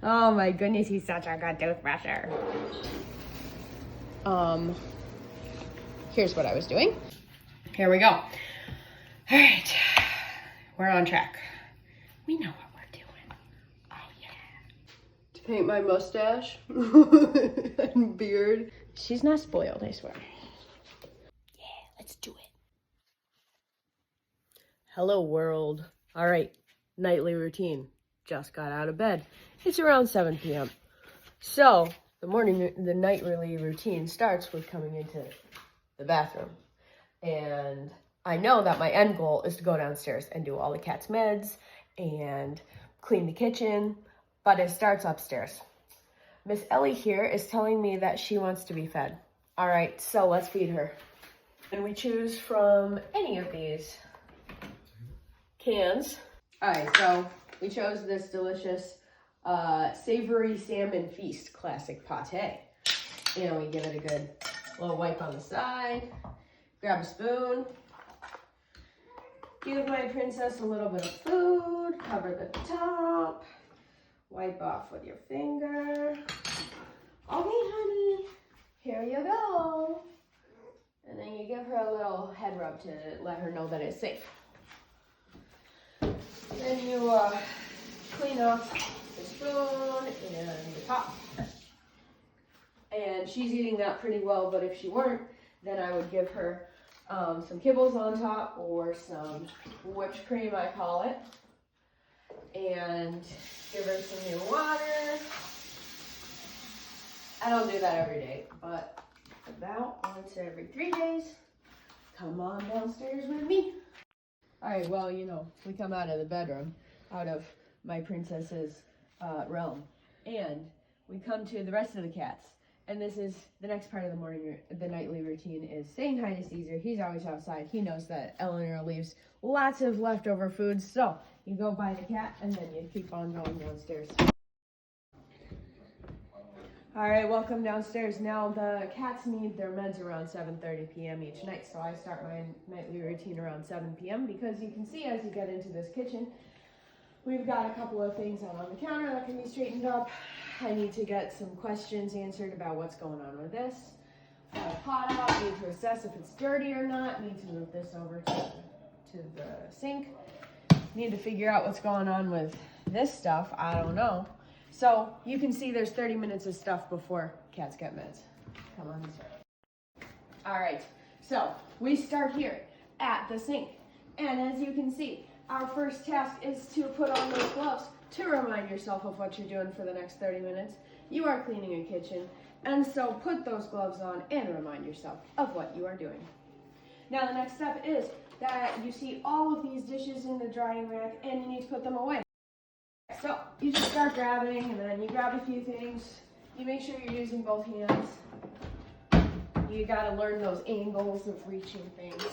Oh my goodness, he's such a good toothbrusher. Here's what I was doing. Here we go. All right, we're on track. We know what we're doing. Oh yeah. To paint my mustache and beard. She's not spoiled, I swear. Yeah, let's do it. Hello world. All right, nightly routine. Just got out of bed. It's around 7 p.m. So the nightly routine starts with coming into the bathroom. And I know that my end goal is to go downstairs and do all the cat's meds and clean the kitchen, but it starts upstairs. Miss Ellie here is telling me that she wants to be fed. All right, so let's feed her. And we choose from any of these cans. All right, so we chose this delicious savory salmon feast classic pate. And we give it a good little wipe on the side. Grab a spoon. Give my princess a little bit of food. Cover the top. Wipe off with your finger. Okay, honey. Here you go. And then you give her a little head rub to let her know that it's safe. Then you clean off the spoon and the top. And she's eating that pretty well, but if she weren't, then I would give her some kibbles on top or some whipped cream, I call it. And give her some new water. I don't do that every day, but about once every 3 days, come on downstairs with me. All right, well, you know, we come out of the bedroom, out of my princess's realm, and we come to the rest of the cats. And this is the next part of the nightly routine is saying hi to Caesar. He's always outside. He knows that Eleanor leaves lots of leftover food, so you go buy the cat, and then you keep on going downstairs. All right, welcome downstairs. Now the cats need their meds around 7:30 p.m. each night, so I start my nightly routine around 7 p.m. because you can see as you get into this kitchen, we've got a couple of things out on the counter that can be straightened up. I need to get some questions answered about what's going on with this. Got a pot out, need to assess if it's dirty or not, need to move this over to the sink. Need to figure out what's going on with this stuff, I don't know. So you can see there's 30 minutes of stuff before cats get meds. Come on, sir. All right, so we start here at the sink. And as you can see, our first task is to put on those gloves to remind yourself of what you're doing for the next 30 minutes. You are cleaning a kitchen, and so put those gloves on and remind yourself of what you are doing. Now the next step is that you see all of these dishes in the drying rack and you need to put them away. So you just start grabbing, and then you grab a few things. You make sure you're using both hands. You gotta learn those angles of reaching things.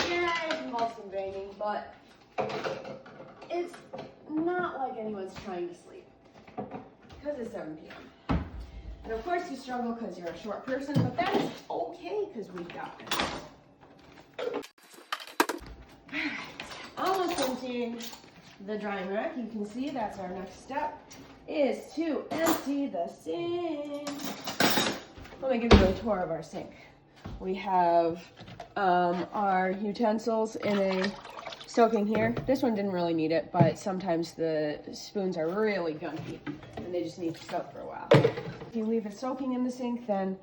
Yeah, it involves some banging, but it's not like anyone's trying to sleep because it's 7 p.m. And of course you struggle because you're a short person, but that is okay because we've got this. Almost emptying the drying rack. You can see that's our next step is to empty the sink. Let me give you a tour of our sink. We have our utensils in a soaking here. This one didn't really need it, but sometimes the spoons are really gunky and they just need to soak for a while. If you leave it soaking in the sink, then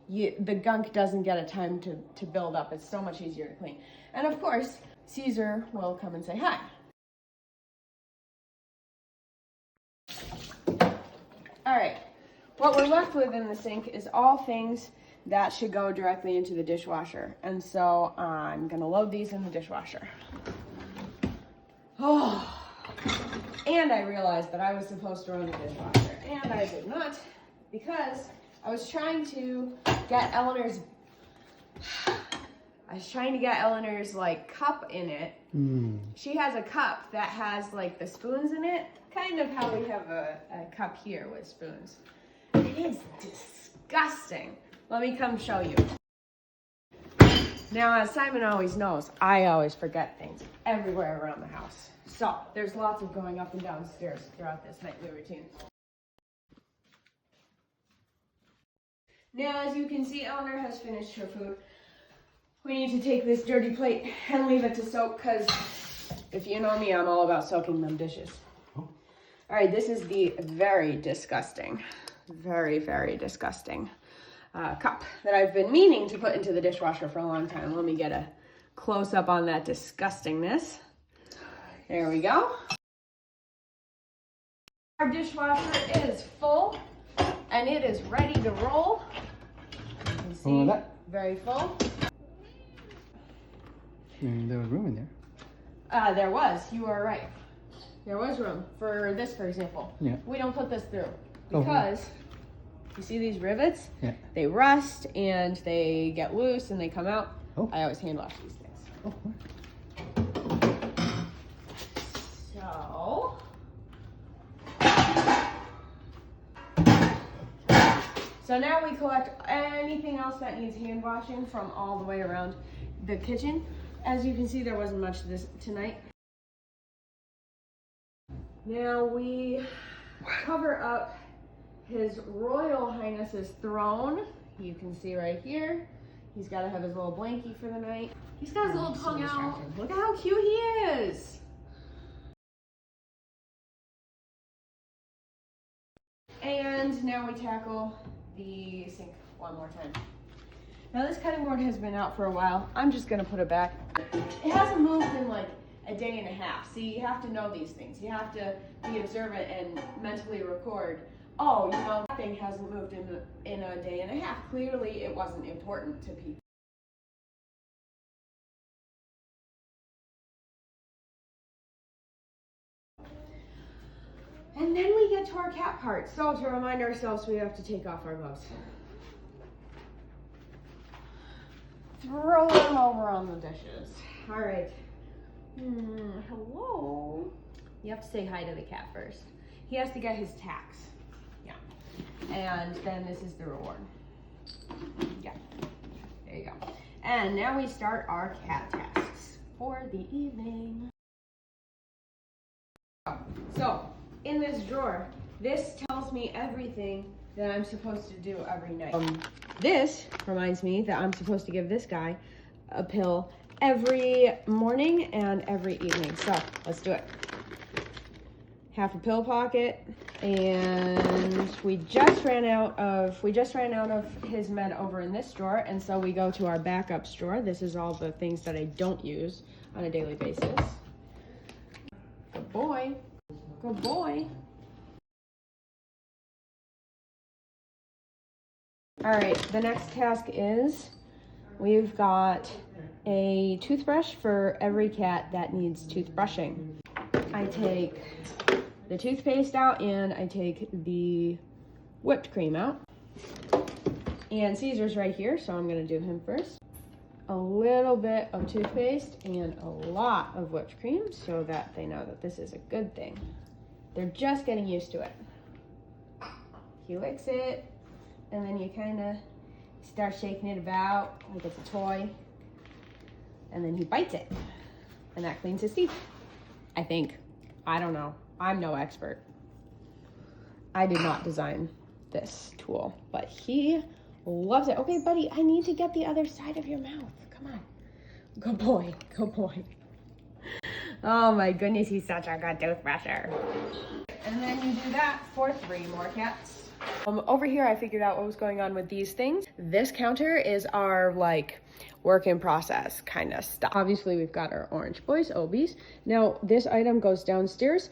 the gunk doesn't get a time to build up. It's so much easier to clean. And of course, Caesar will come and say hi. All right, what we're left with in the sink is all things that should go directly into the dishwasher. And so I'm gonna load these in the dishwasher. Oh, and I realized that I was supposed to run the dishwasher, and I did not, because I was trying to get Eleanor's like cup in it. She has a cup that has like the spoons in it, kind of how we have a cup here with spoons. It is disgusting. Let me come show you. Now, as Simon always knows, I always forget things everywhere around the house. So there's lots of going up and down stairs throughout this nightly routine. Now, as you can see, Eleanor has finished her food. We need to take this dirty plate and leave it to soak, because if you know me, I'm all about soaking them dishes. Oh. All right, this is the very disgusting, very, very disgusting cup that I've been meaning to put into the dishwasher for a long time. Let me get a close-up on that disgustingness. There we go. Our dishwasher is full, and it is ready to roll. You can see, very full. There was room in there. There was. You are right. There was room for this, for example. Yeah. We don't put this through because you see these rivets? Yeah. They rust and they get loose and they come out. Oh. I always hand wash these things. Oh. So now we collect anything else that needs hand washing from all the way around the kitchen. As you can see, there wasn't much of this tonight. Now we cover up His Royal Highness's throne. You can see right here. He's got to have his little blankie for the night. He's got his little tongue out. Look at how cute he is. And now we tackle the sink one more time. Now this cutting board has been out for a while. I'm just gonna put it back. It hasn't moved in like a day and a half. See, you have to know these things. You have to be observant and mentally record. Oh, you know, that thing hasn't moved in a day and a half. Clearly it wasn't important to people. And then we get to our cat part. So to remind ourselves, we have to take off our gloves. Throw them over on the dishes. All right. Hello. You have to say hi to the cat first. He has to get his tax. Yeah. And then this is the reward. Yeah. There you go. And now we start our cat tasks for the evening. So, in this drawer, this tells me everything that I'm supposed to do every night. This reminds me that I'm supposed to give this guy a pill every morning and every evening. So let's do it. Half a pill pocket, and we just ran out of his med over in this drawer, and so we go to our backups drawer. This is all the things that I don't use on a daily basis. Good boy. Good boy. All right, the next task is we've got a toothbrush for every cat that needs toothbrushing. I take the toothpaste out and I take the whipped cream out. And Caesar's right here, so I'm gonna do him first. A little bit of toothpaste and a lot of whipped cream so that they know that this is a good thing. They're just getting used to it. He licks it, and then you kind of start shaking it about like it's a toy. And then he bites it, and that cleans his teeth. I think. I don't know. I'm no expert. I did not design this tool, but he loves it. Okay, buddy, I need to get the other side of your mouth. Come on. Good boy. Good boy. Oh my goodness, he's such a good toothbrusher. And then you do that for 3 more cats. Over here, I figured out what was going on with these things. This counter is our work in process kind of stuff. Obviously, we've got our Orange Boys, Obies. Now, this item goes downstairs.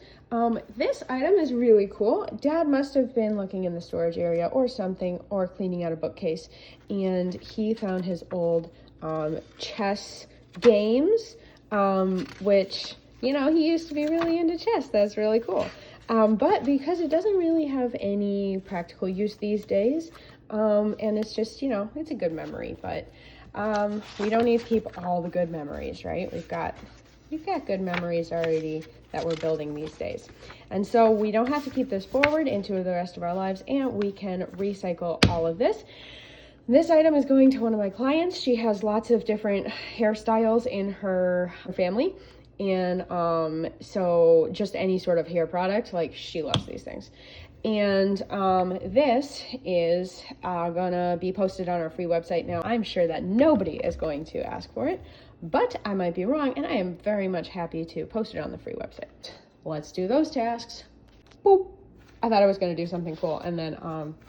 This item is really cool. Dad must have been looking in the storage area or something, or cleaning out a bookcase, and he found his old chess games, which, you know, he used to be really into chess. That's really cool. But because it doesn't really have any practical use these days, and it's just, you know, it's a good memory, but we don't need to keep all the good memories, right? We've got good memories already that we're building these days. And so we don't have to keep this forward into the rest of our lives, and we can recycle all of this. This item is going to one of my clients. She has lots of different hairstyles in her family. And so just any sort of hair product, like she loves these things. And this is gonna be posted on our free website. Now, I'm sure that nobody is going to ask for it, but I might be wrong, and I am very much happy to post it on the free website. Let's do those tasks. Boop. I thought I was gonna do something cool, and then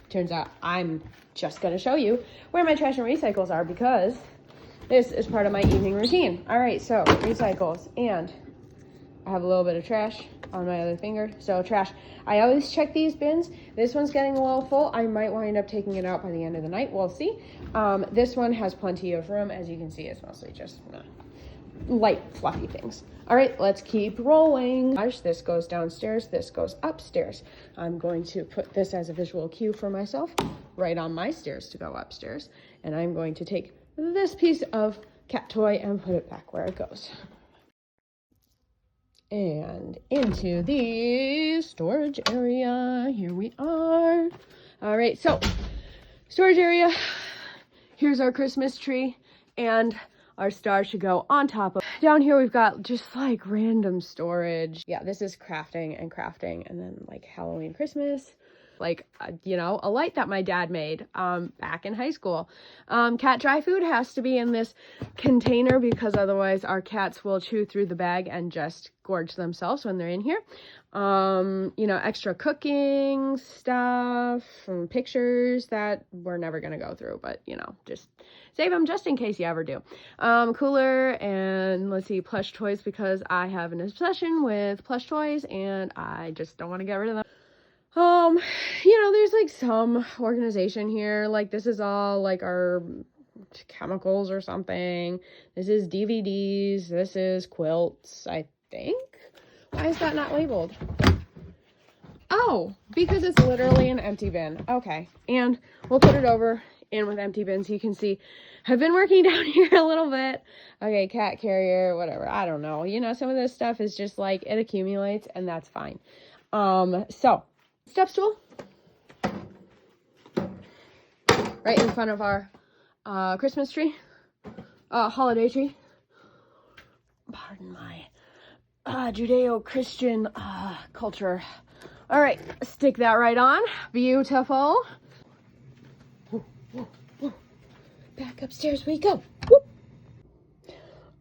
turns out I'm just gonna show you where my trash and recycles are, because this is part of my evening routine. All right, so recycles, and I have a little bit of trash on my other finger. So trash, I always check these bins. This one's getting a little full. I might wind up taking it out by the end of the night. We'll see. This one has plenty of room. As you can see, it's mostly just light, fluffy things. All right, let's keep rolling. This goes downstairs. This goes upstairs. I'm going to put this as a visual cue for myself right on my stairs to go upstairs. And I'm going to take this piece of cat toy and put it back where it goes. And into the storage area. Here we are. All right, so storage area. Here's our Christmas tree, and our star should go on top of. Down here we've got just like random storage. Yeah, this is crafting, and then like Halloween, Christmas. Like, you know, a light that my dad made back in high school. Cat dry food has to be in this container, because otherwise our cats will chew through the bag and just gorge themselves when they're in here. You know, extra cooking stuff, pictures that we're never gonna go through, but you know, just save them just in case you ever do. Cooler, and let's see, plush toys, because I have an obsession with plush toys and I just don't want to get rid of them. You know, there's like some organization here. Like, this is all like our chemicals or something. This is DVDs. This is quilts, I think. Why is that not labeled? Oh, because it's literally an empty bin. Okay, and we'll put it over in with empty bins. You can see I've been working down here a little bit. Okay, cat carrier, whatever. I don't know. You know, some of this stuff is just like, it accumulates, and that's fine. So step stool right in front of our Christmas tree, holiday tree. Pardon my Judeo-Christian culture. All right, stick that right on. Beautiful. Back upstairs we go. Woo.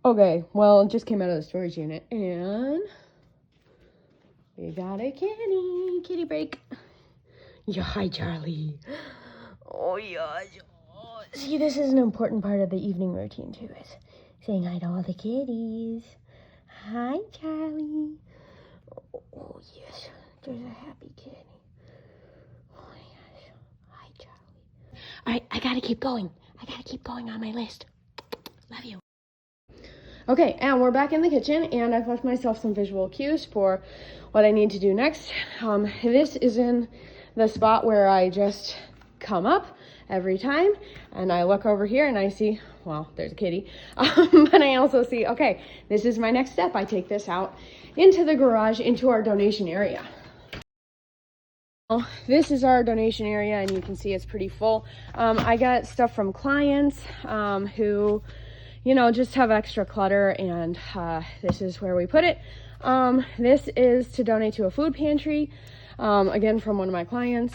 Okay, well, it just came out of the storage unit, and we got a kitty break. Yeah, hi, Charlie. Oh, yeah. See, this is an important part of the evening routine, too, is saying hi to all the kitties. Hi, Charlie. Oh, yes. There's a happy kitty. Oh, my gosh. Hi, Charlie. All right, I gotta keep going. On my list. Love you. Okay, and we're back in the kitchen, and I've left myself some visual cues for what I need to do next. This is in the spot where I just come up every time, and I look over here and I see, well, there's a kitty, but I also see, okay, this is my next step. I take this out into the garage, into our donation area. This is our donation area, and you can see it's pretty full. I got stuff from clients who, you know, just have extra clutter, and this is where we put it. This is to donate to a food pantry, again, from one of my clients.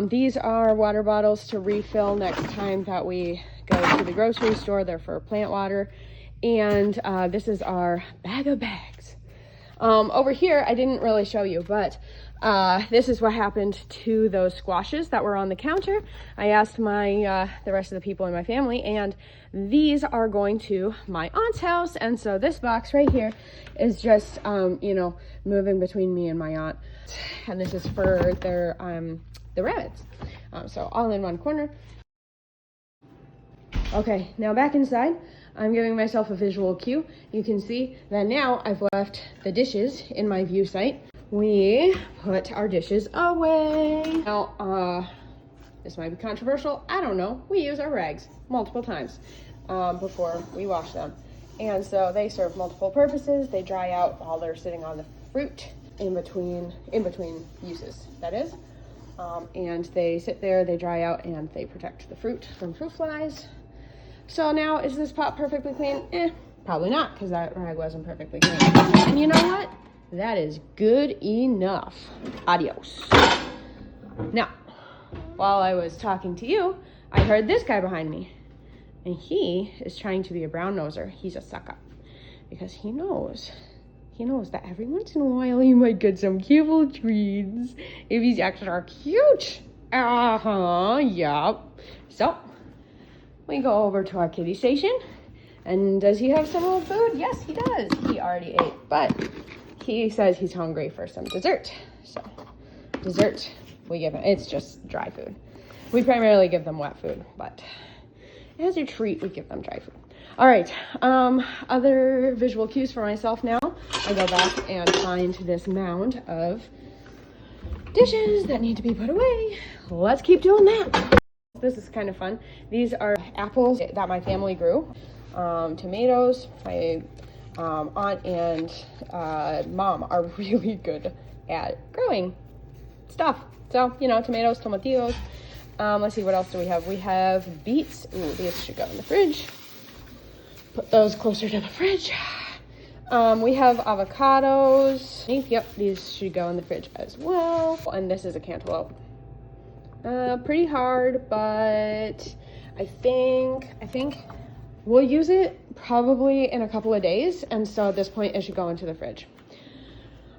These are water bottles to refill next time that we go to the grocery store. They're for plant water. And this is our bag of bags. Over here, I didn't really show you, but this is what happened to those squashes that were on the counter. I asked the rest of the people in my family, and these are going to my aunt's house. And so this box right here is just, you know, moving between me and my aunt. And this is for their, the rabbits. So all in one corner. Okay, now back inside. I'm giving myself a visual cue. You can see that now I've left the dishes in my view sight. We put our dishes away. Now, this might be controversial. I don't know. We use our rags multiple times before we wash them. And so they serve multiple purposes. They dry out while they're sitting on the fruit in between uses, that is. and they sit there, they dry out, and they protect the fruit from fruit flies. So now, is this pot perfectly clean? Probably not, because that rag wasn't perfectly clean. And you know what? That is good enough. Adios. Now, while I was talking to you, I heard this guy behind me. And he is trying to be a brown noser. He's a suck up. Because he knows that every once in a while you might get some kibble treats if he's extra cute. Yup. So, we go over to our kitty station. And does he have some old food? Yes, he does. He already ate. But he says he's hungry for some dessert. So, dessert, we give him. It's just dry food. We primarily give them wet food, but as a treat, we give them dry food. All right, other visual cues for myself now. I go back and find this mound of dishes that need to be put away. Let's keep doing that. This is kind of fun. These are apples that my family grew. Tomatoes. My aunt and mom are really good at growing stuff. So, you know, tomatoes, tomatillos. Let's see, what else do we have? We have beets. Ooh, these should go in the fridge. Put those closer to the fridge. We have avocados. Yep, these should go in the fridge as well. And this is a cantaloupe. Pretty hard, but I think we'll use it probably in a couple of days. And so at this point, it should go into the fridge.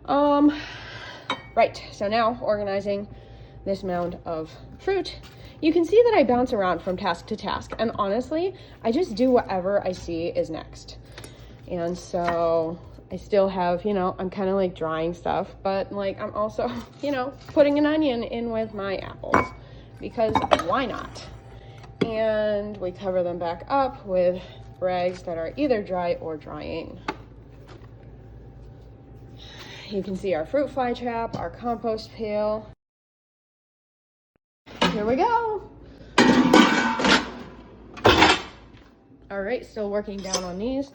Right, so now organizing this mound of fruit. You can see that I bounce around from task to task, and honestly, I just do whatever I see is next. And so I still have, you know, I'm kind of like drying stuff, but like I'm also, you know, putting an onion in with my apples because why not? And we cover them back up with rags that are either dry or drying. You can see our fruit fly trap, our compost pail. Here we go. All right, still working down on these.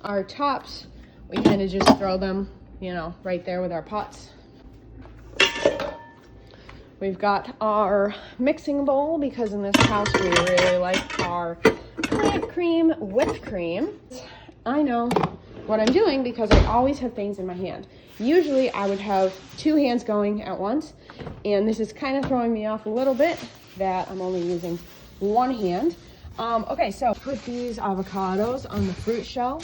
Our tops, we kind of just throw them, you know, right there with our pots. We've got our mixing bowl because in this house we really like our plant cream, whipped cream. I know what I'm doing because I always have things in my hand. Usually I would have two hands going at once, and this is kind of throwing me off a little bit that I'm only using one hand. Okay, so put these avocados on the fruit shell.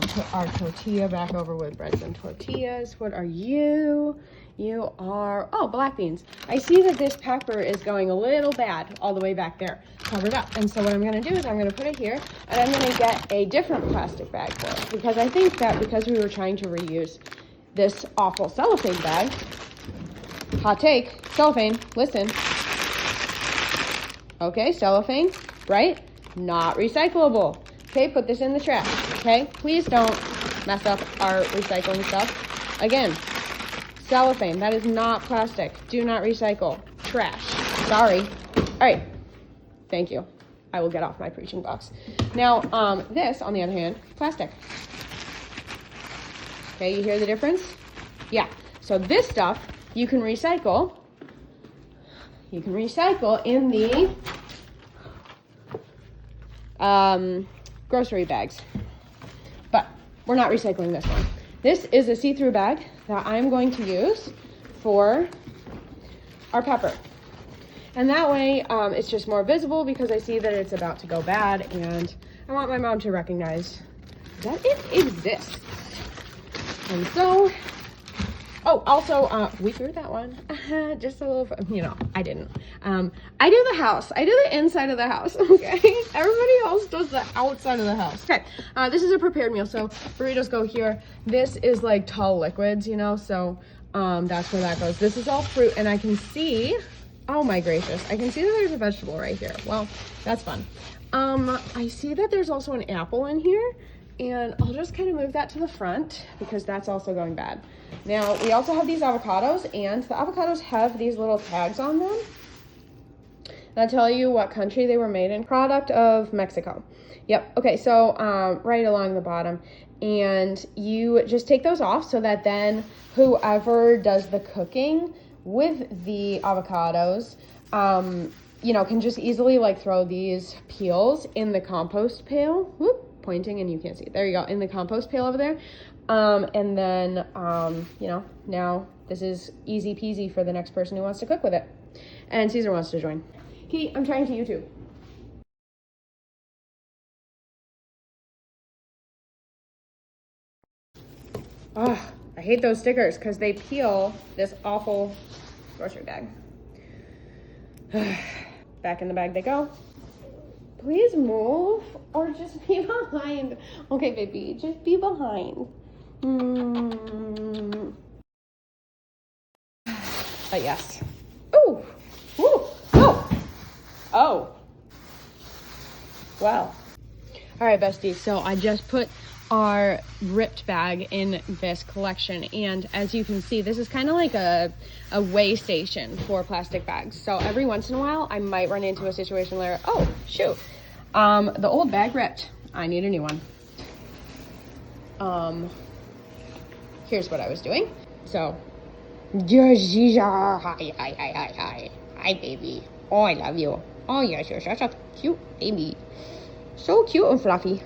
Put our tortilla back over with breads and tortillas. What are you? You are, oh, black beans. I see that this pepper is going a little bad all the way back there, covered up. And so what I'm gonna do is I'm gonna put it here, and I'm gonna get a different plastic bag for it, because I think that because we were trying to reuse this awful cellophane bag, hot take, cellophane, listen. Okay, cellophane, right? Not recyclable. Okay, put this in the trash, okay? Please don't mess up our recycling stuff. Again, cellophane, that is not plastic. Do not recycle. Trash. Sorry. All right, thank you. I will get off my preaching box. Now, this, on the other hand, plastic. Okay, you hear the difference? Yeah, so this stuff you can recycle. You can recycle in the grocery bags, but we're not recycling this one. This is a see-through bag that I'm going to use for our pepper. And that way, it's just more visible because I see that it's about to go bad, and I want my mom to recognize that it exists. And so, oh, also, we threw that one. Just a little, you know, I didn't. I do the house. I do the inside of the house, okay? Everybody else does the outside of the house. Okay, this is a prepared meal, so burritos go here. This is like tall liquids, you know, so that's where that goes. This is all fruit, and I can see, oh my gracious, I can see that there's a vegetable right here. Well, that's fun. I see that there's also an apple in here, and I'll just kind of move that to the front because that's also going bad. Now, we also have these avocados, and the avocados have these little tags on them that tell you what country they were made in. Product of Mexico. Yep, okay, so right along the bottom. And you just take those off so that then whoever does the cooking with the avocados, you know, can just easily like throw these peels in the compost pail. Whoop, pointing and you can't see it. There you go, in the compost pail over there. And then, you know, now this is easy peasy for the next person who wants to cook with it. And Caesar wants to join. Kate, I'm trying to YouTube. Oh, I hate those stickers because they peel this awful grocery bag. Back in the bag they go. Please move or just be behind. Okay, baby, just be behind. But yes. Ooh, ooh, oh, oh. Wow. All right, besties, so I just put our ripped bag in this collection, and as you can see, this is kind of like a weigh station for plastic bags. So every once in a while I might run into a situation where, oh shoot, the old bag ripped, I need a new one. Here's what I was doing. So hi baby, oh I love you, oh yes, you're such a cute baby, so cute and fluffy.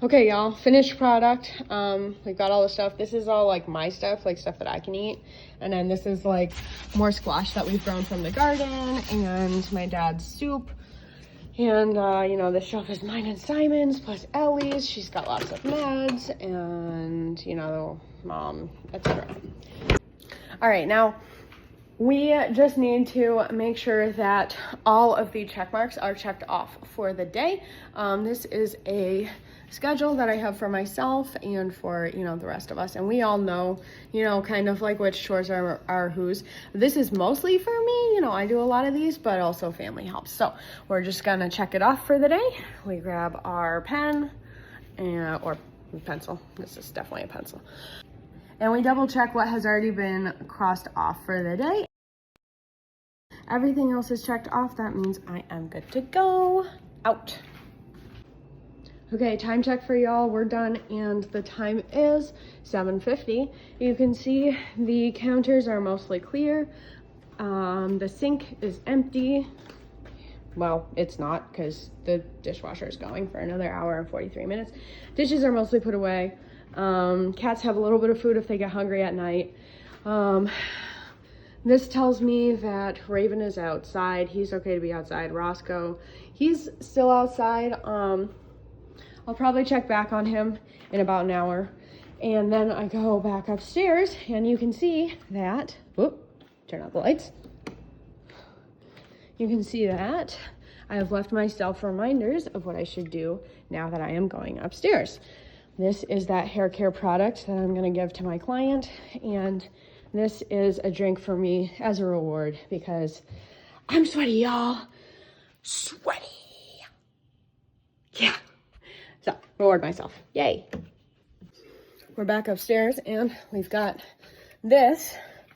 Okay, y'all, finished product. We've got all the stuff. This is all like my stuff, like stuff that I can eat. And then this is like more squash that we've grown from the garden and my dad's soup. And, you know, this shelf is mine and Simon's plus Ellie's. She's got lots of meds and, you know, mom, etc. All right, now we just need to make sure that all of the check marks are checked off for the day. This is a schedule that I have for myself and for, you know, the rest of us, and we all know, you know, kind of like which chores are whose. This is mostly for me, you know, I do a lot of these, but also family helps. So we're just gonna check it off for the day. We grab our pen and or pencil. This is definitely a pencil. And we double check what has already been crossed off for the day. Everything else is checked off. That means I am good to go. Out. Okay, time check for y'all. We're done and the time is 7:50. You can see the counters are mostly clear. The sink is empty. Well, it's not because the dishwasher is going for another hour and 43 minutes. Dishes are mostly put away. Cats have a little bit of food if they get hungry at night. This tells me that Raven is outside. He's okay to be outside. Roscoe, he's still outside. I'll probably check back on him in about an hour. And then I go back upstairs and you can see that, whoop, turn out the lights. You can see that I have left myself reminders of what I should do now that I am going upstairs. This is that hair care product that I'm gonna give to my client, and this is a drink for me as a reward because I'm sweaty, y'all. Sweaty. Yeah. So, reward myself. Yay. We're back upstairs and we've got this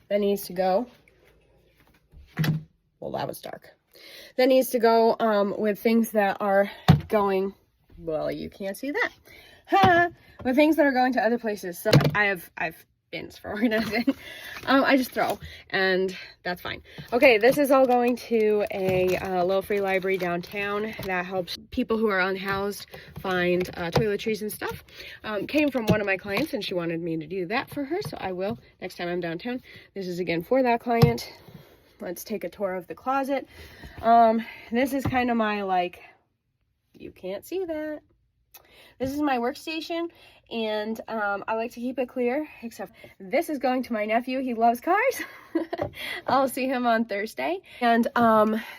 that needs to go. Well, that was dark. That needs to go with things that are going, well, you can't see that. With things that are going to other places. So I've bins for organizing. I just throw, and that's fine. Okay, this is all going to a little free library downtown that helps people who are unhoused find toiletries and stuff. Came from one of my clients, and she wanted me to do that for her, so I will next time I'm downtown. This is again for that client. Let's take a tour of the closet. This is kind of my, like, you can't see that. This is my workstation, and I like to keep it clear, except this is going to my nephew. He loves cars. I'll see him on Thursday. And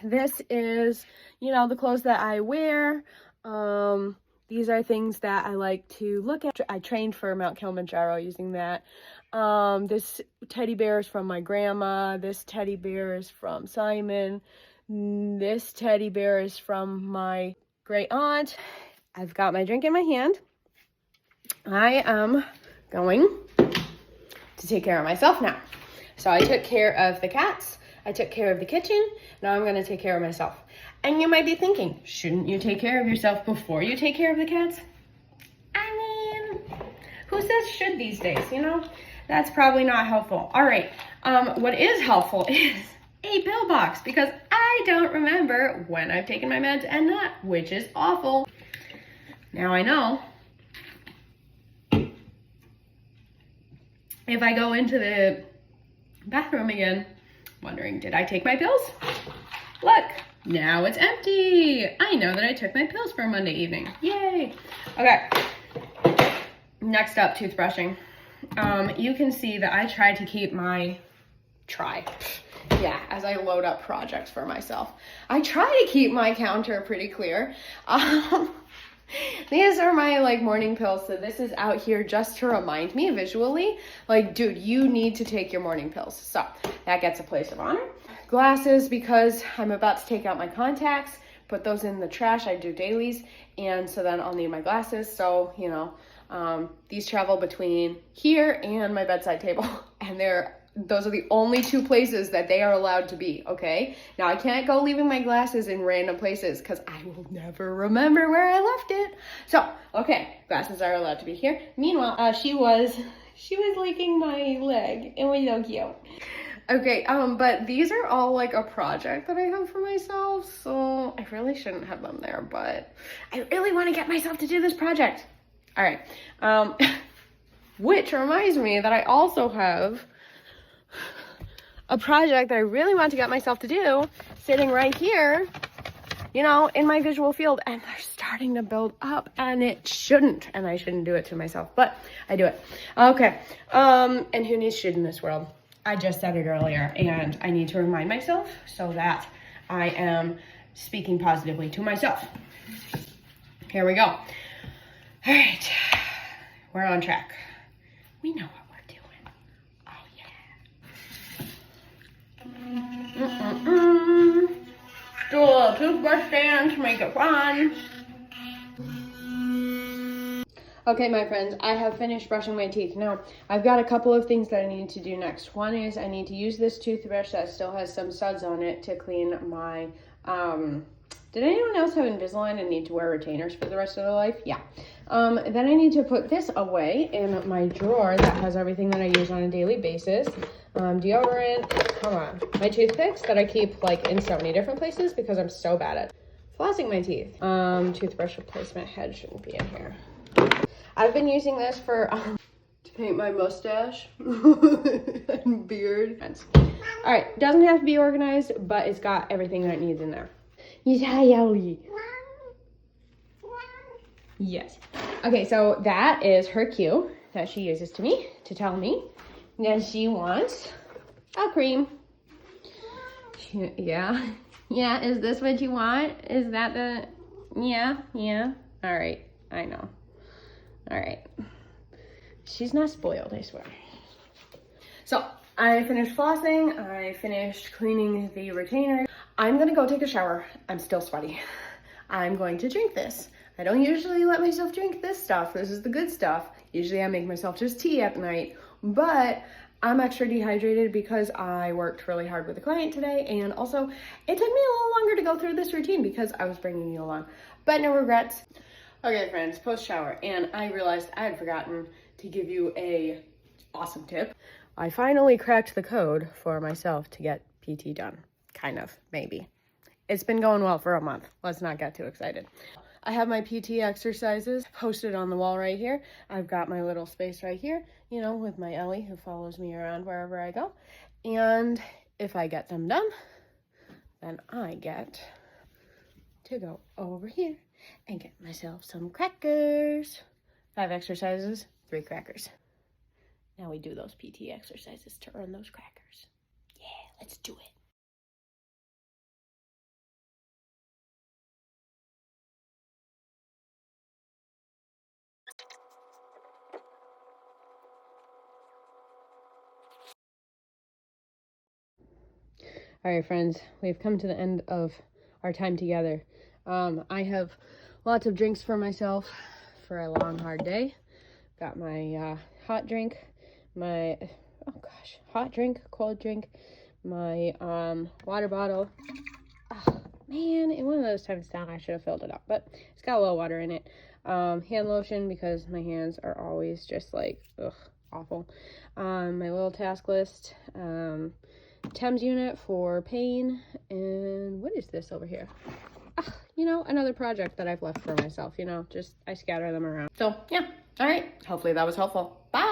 this is, you know, the clothes that I wear. These are things that I like to look at. I trained for Mount Kilimanjaro using that. This teddy bear is from my grandma. This teddy bear is from Simon. This teddy bear is from my great aunt. I've got my drink in my hand. I am going to take care of myself now. So I took care of the cats. I took care of the kitchen. Now I'm going to take care of myself. And you might be thinking, shouldn't you take care of yourself before you take care of the cats? I mean, who says should these days, you know? That's probably not helpful. All right, what is helpful is a pill box, because I don't remember when I've taken my meds and not, which is awful. Now I know. If I go into the bathroom again, wondering, did I take my pills? Look, now it's empty. I know that I took my pills for Monday evening. Yay. Okay, next up, toothbrushing. You can see that I tried to keep my, as I load up projects for myself, I try to keep my counter pretty clear. These are my like morning pills, so this is out here just to remind me visually, like, dude, you need to take your morning pills. So that gets a place of honor. Glasses, because I'm about to take out my contacts, put those in the trash. I do dailies, and so then I'll need my glasses. So, you know, these travel between here and my bedside table, and those are the only two places that they are allowed to be, okay? Now, I can't go leaving my glasses in random places because I will never remember where I left it. So, okay, glasses are allowed to be here. Meanwhile, she was licking my leg. It was so cute. Okay, but these are all like a project that I have for myself, so I really shouldn't have them there, but I really want to get myself to do this project. All right, which reminds me that I also have a project that I really want to get myself to do sitting right here, you know, in my visual field, and they're starting to build up, and it shouldn't, and I shouldn't do it to myself, but I do it. Okay, and who needs shit in this world? I just said it earlier, and I need to remind myself so that I am speaking positively to myself. Here we go. All right, we're on track. We know what we're doing. Oh, yeah. Do a little toothbrush dance, make it fun. Okay, my friends, I have finished brushing my teeth. Now, I've got a couple of things that I need to do next. One is I need to use this toothbrush that still has some suds on it to clean my, did anyone else have Invisalign and need to wear retainers for the rest of their life? Yeah. Then I need to put this away in my drawer that has everything that I use on a daily basis. Deodorant, come on. My toothpicks that I keep like in so many different places because I'm so bad at flossing my teeth. Toothbrush replacement head shouldn't be in here. I've been using this for to paint my mustache and beard. All right, doesn't have to be organized, but it's got everything that it needs in there. Yes. Okay, so that is her cue that she uses to tell me that she wants a cream. Yeah. Yeah, is this what you want? Is that the, yeah. All right, I know. All right. She's not spoiled, I swear. So I finished flossing. I finished cleaning the retainer. I'm gonna go take a shower. I'm still sweaty. I'm going to drink this. I don't usually let myself drink this stuff. This is the good stuff. Usually I make myself just tea at night, but I'm extra dehydrated because I worked really hard with a client today, and also it took me a little longer to go through this routine because I was bringing you along, but no regrets. Okay, friends, post-shower, and I realized I had forgotten to give you a awesome tip. I finally cracked the code for myself to get PT done. Kind of, maybe. It's been going well for a month. Let's not get too excited. I have my PT exercises posted on the wall right here. I've got my little space right here, you know, with my Ellie who follows me around wherever I go. And if I get them done, then I get to go over here and get myself some crackers. 5 exercises, 3 crackers. Now we do those PT exercises to earn those crackers. Yeah, let's do it. All right, friends, we've come to the end of our time together. I have lots of drinks for myself for a long, hard day. Got my hot drink, my, hot drink, cold drink, my water bottle. Oh, man, in one of those times down, I should have filled it up, but it's got a little water in it. Hand lotion because my hands are always just like, ugh, awful. My little task list, Thames unit for pain, and what is this over here? You know, another project that I've left for myself, you know, just I scatter them around. So yeah, all right, hopefully that was helpful. Bye.